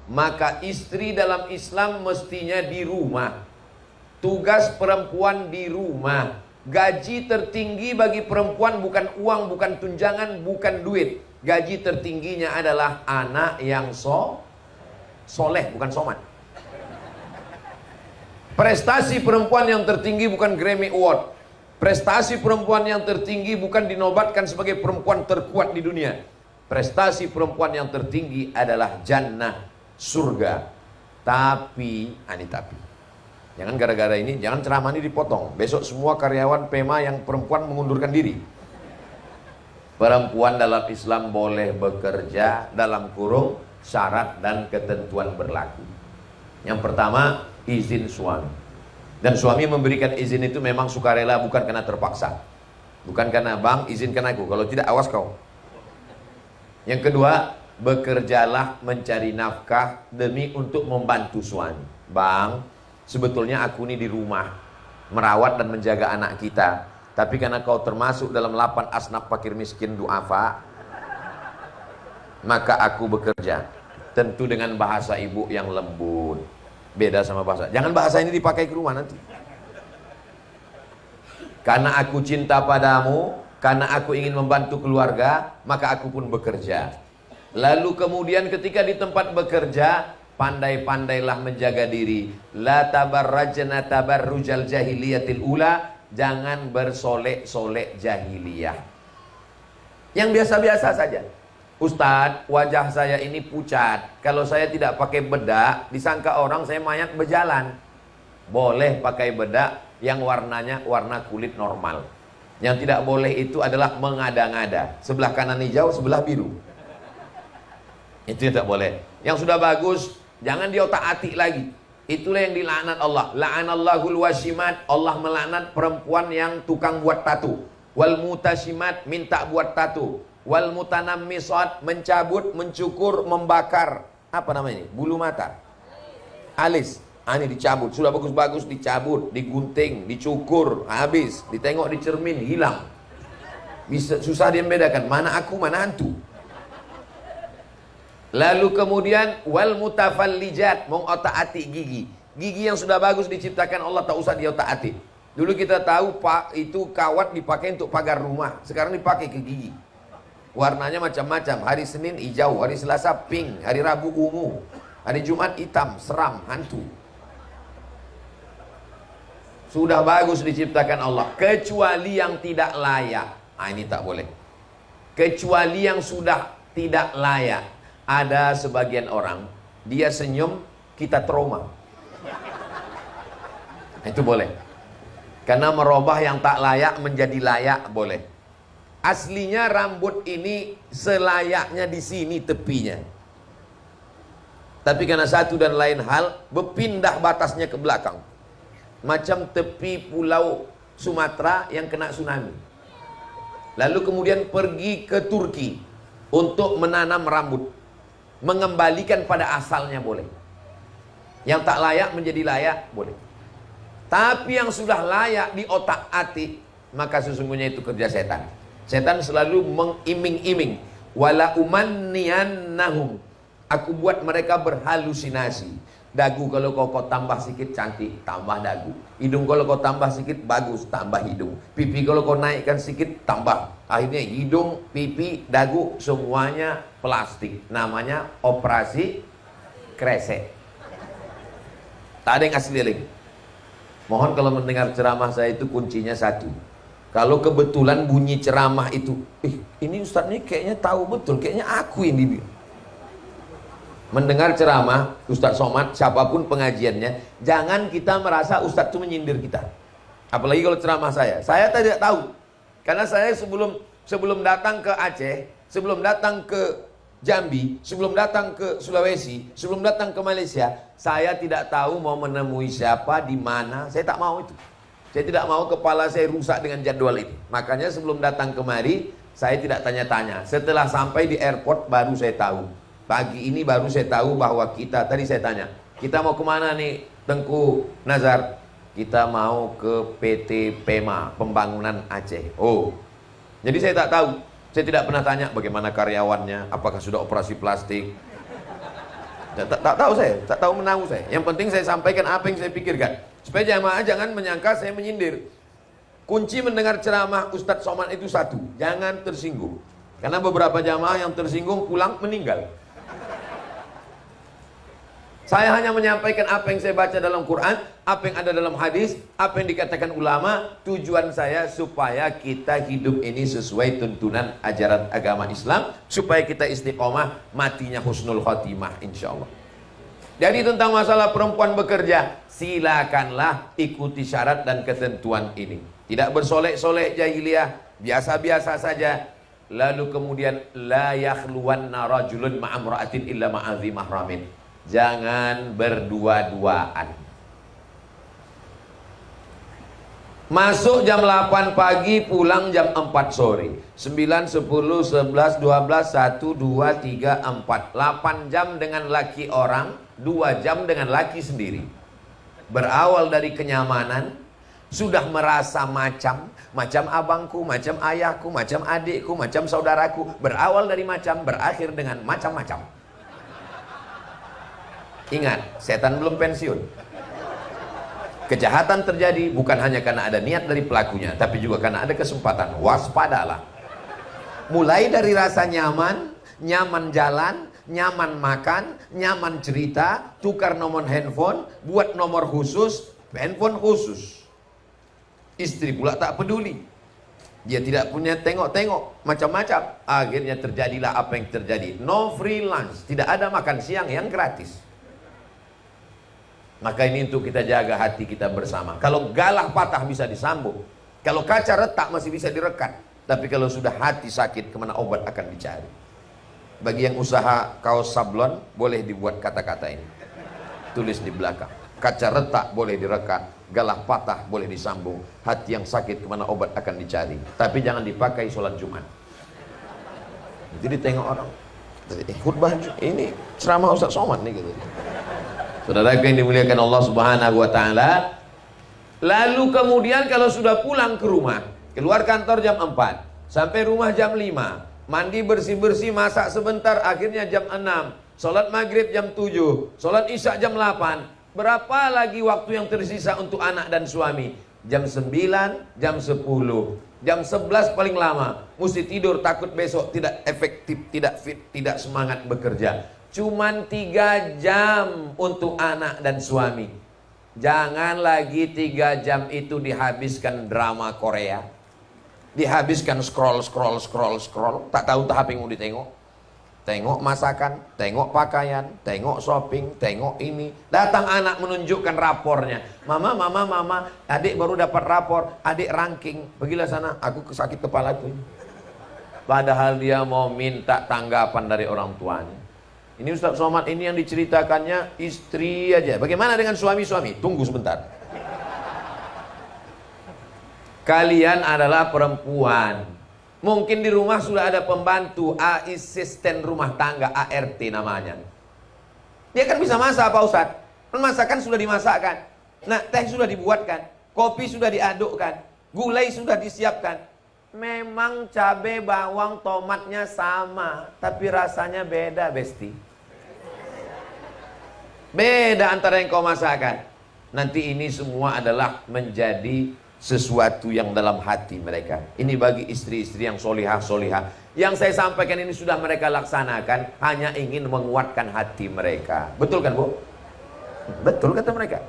Maka istri dalam Islam mestinya di rumah. Tugas perempuan di rumah. Gaji tertinggi bagi perempuan bukan uang, bukan tunjangan, bukan duit. Gaji tertingginya adalah anak yang soleh, bukan somat. Prestasi perempuan yang tertinggi bukan Grammy Award. Prestasi perempuan yang tertinggi bukan dinobatkan sebagai perempuan terkuat di dunia. Prestasi perempuan yang tertinggi adalah jannah, surga. Tapi, jangan gara-gara ini, jangan ceramah ini dipotong. Besok semua karyawan PEMA yang perempuan mengundurkan diri. Perempuan dalam Islam boleh bekerja dalam kurung syarat dan ketentuan berlaku. Yang pertama, izin suami. Dan suami memberikan izin itu memang sukarela, bukan karena terpaksa. Bukan karena bang izinkan aku, kalau tidak awas kau. Yang kedua, bekerjalah mencari nafkah demi untuk membantu suami. Bang, sebetulnya aku ini di rumah merawat dan menjaga anak kita, tapi karena kau termasuk dalam 8 asnaf fakir miskin duafa, maka aku bekerja. Tentu dengan bahasa ibu yang lembut. Beda sama bahasa. Jangan bahasa ini dipakai ke rumah nanti. Karena aku cinta padamu, karena aku ingin membantu keluarga, maka aku pun bekerja. Lalu kemudian ketika di tempat bekerja, pandai-pandailah menjaga diri. La tabarrajna tabarrujal jahiliyatil ula. Jangan bersolek-solek jahiliyah. Yang biasa-biasa saja. Ustadz, wajah saya ini pucat. Kalau saya tidak pakai bedak, disangka orang saya mayat berjalan. Boleh pakai bedak yang warnanya warna kulit normal. Yang tidak boleh itu adalah mengada-ngada. Sebelah kanan hijau, sebelah biru. Itu tidak boleh. Yang sudah bagus, jangan diotak-atik lagi. Itulah yang dilaknat Allah. La'anallahul washimat. Allah melaknat perempuan yang tukang buat tato. Wal mutashimat, minta buat tato. Wal mutanammisat, mencabut, mencukur, membakar. Apa namanya? Bulu mata. Alis. Ini dicabut. Sudah bagus-bagus dicabut, digunting, dicukur, habis. Ditengok di cermin, hilang. Bisa susah dia membedakan mana aku, mana hantu. Lalu kemudian wal mutafallijat, mengotak-atik gigi. Gigi yang sudah bagus diciptakan Allah tak usah diotak-atik. Dulu kita tahu Pak itu kawat dipakai untuk pagar rumah, sekarang dipakai ke gigi. Warnanya macam-macam. Hari Senin hijau, hari Selasa pink, hari Rabu ungu, hari Jumat hitam, seram, hantu. Sudah bagus diciptakan Allah, kecuali yang tidak layak. Ini tak boleh. Kecuali yang sudah tidak layak. Ada sebagian orang, dia senyum, kita trauma. Itu boleh. Karena merubah yang tak layak menjadi layak boleh. Aslinya rambut ini selayaknya di sini tepinya. Tapi karena satu dan lain hal, berpindah batasnya ke belakang. Macam tepi pulau Sumatera yang kena tsunami. Lalu kemudian pergi ke Turki untuk menanam rambut. Mengembalikan pada asalnya boleh. Yang tak layak menjadi layak boleh. Tapi yang sudah layak di otak-atik, maka sesungguhnya itu kerja setan. Setan selalu mengiming-iming. Wala umanniyannahum. Aku buat mereka berhalusinasi. Dagu kalau kau tambah sedikit cantik, tambah dagu. Hidung kalau kau tambah sedikit bagus, tambah hidung. Pipi kalau kau naikkan sedikit, tambah. Akhirnya hidung, pipi, dagu semuanya plastik. Namanya operasi kresek. Tak ada yang asli lagi. Mohon kalau mendengar ceramah saya itu kuncinya satu. Kalau kebetulan bunyi ceramah itu, ini Ustadz ini kayaknya tahu betul, kayaknya aku yang dibilang. Mendengar ceramah Ustadz Somad, siapapun pengajiannya, jangan kita merasa Ustadz itu menyindir kita. Apalagi kalau ceramah saya tidak tahu. Karena saya sebelum datang ke Aceh, sebelum datang ke Jambi, sebelum datang ke Sulawesi, sebelum datang ke Malaysia, saya tidak tahu mau menemui siapa, di mana. Saya tak mau itu. Saya tidak mau kepala saya rusak dengan jadwal ini. Makanya sebelum datang kemari, saya tidak tanya-tanya. Setelah sampai di airport, baru saya tahu. Pagi ini baru saya tahu bahwa tadi saya tanya, kita mau kemana nih Tengku Nazar? Kita mau ke PT PEMA, Pembangunan Aceh. Oh, jadi saya tak tahu. Saya tidak pernah tanya bagaimana karyawannya, apakah sudah operasi plastik. Tak tahu saya, tak tahu menahu saya. Yang penting saya sampaikan apa yang saya pikirkan. Supaya jamaah jangan menyangka saya menyindir. Kunci mendengar ceramah Ustadz Somad itu satu, jangan tersinggung. Karena beberapa jamaah yang tersinggung pulang meninggal. Saya hanya menyampaikan apa yang saya baca dalam Quran, apa yang ada dalam hadis, apa yang dikatakan ulama. Tujuan saya supaya kita hidup ini sesuai tuntunan ajaran agama Islam, supaya kita istiqomah, matinya husnul khotimah insyaallah. Jadi tentang masalah perempuan bekerja, silakanlah ikuti syarat dan ketentuan ini. Tidak bersolek-solek jahiliyah, biasa-biasa saja. Lalu kemudian la yakhluwanna rajulun ma'amra'atin illa ma'adhi mahramin. Jangan berdua-duaan. Masuk jam 8 pagi, pulang jam 4 sore. 9, 10, 11, 12, 1, 2, 3, 4. 8 jam dengan laki orang, 2 jam dengan laki sendiri. Berawal dari kenyamanan, sudah merasa macam abangku, macam ayahku, macam adikku, macam saudaraku. Berawal dari macam, berakhir dengan macam-macam. Ingat, setan belum pensiun. Kejahatan terjadi bukan hanya karena ada niat dari pelakunya, tapi juga karena ada kesempatan. Waspadalah. Mulai dari rasa nyaman, nyaman jalan, nyaman makan, nyaman cerita, tukar nomor handphone, buat nomor khusus, handphone khusus. Istri pula tak peduli. Dia tidak punya tengok-tengok, macam-macam. Akhirnya terjadilah apa yang terjadi. No free lunch, tidak ada makan siang yang gratis. Maka ini untuk kita jaga hati kita bersama. Kalau galah patah bisa disambung, kalau kaca retak masih bisa direkat. Tapi kalau sudah hati sakit, kemana obat akan dicari. Bagi yang usaha kaos sablon, boleh dibuat kata-kata ini, tulis di belakang. Kaca retak boleh direkat, galah patah boleh disambung, hati yang sakit kemana obat akan dicari. Tapi jangan dipakai sholat Jumat. Jadi tengok orang, khutbah ini ceramah Ustaz Somad nih gitu. Saudara yang dimuliakan Allah Subhanahu wa taala. Lalu kemudian kalau sudah pulang ke rumah, keluar kantor jam 4, sampai rumah jam 5, mandi bersih-bersih, masak sebentar, akhirnya jam 6, sholat maghrib jam 7, sholat isya jam 8. Berapa lagi waktu yang tersisa untuk anak dan suami? Jam 9, jam 10, jam 11 paling lama. Mesti tidur, takut besok tidak efektif, tidak fit, tidak semangat bekerja. Cuman 3 jam untuk anak dan suami. Jangan lagi 3 jam itu dihabiskan drama Korea, dihabiskan scroll. Tak tahu tak apa yang mau ditengok. Tengok masakan, tengok pakaian, tengok shopping, tengok ini. Datang anak menunjukkan rapornya. Mama, adik baru dapat rapor, adik ranking. Pergilah sana, aku sakit kepala tuh. Padahal dia mau minta tanggapan dari orang tuanya. Ini Ustaz Somad ini yang diceritakannya istri aja. Bagaimana dengan suami-suami? Tunggu sebentar. Kalian adalah perempuan. Mungkin di rumah sudah ada pembantu, asisten rumah tangga, ART namanya. Dia kan bisa masak Pak Ustaz. Masakan sudah dimasakkan. Nah, teh sudah dibuatkan. Kopi sudah diadukkan. Gulai sudah disiapkan. Memang cabai, bawang, tomatnya sama, tapi rasanya beda, Besti. Beda antara yang kau masakan. Nanti ini semua adalah menjadi sesuatu yang dalam hati mereka. Ini bagi istri-istri yang solihah. Yang saya sampaikan ini sudah mereka laksanakan, hanya ingin menguatkan hati mereka. Betul kan Bu? Betul kata mereka.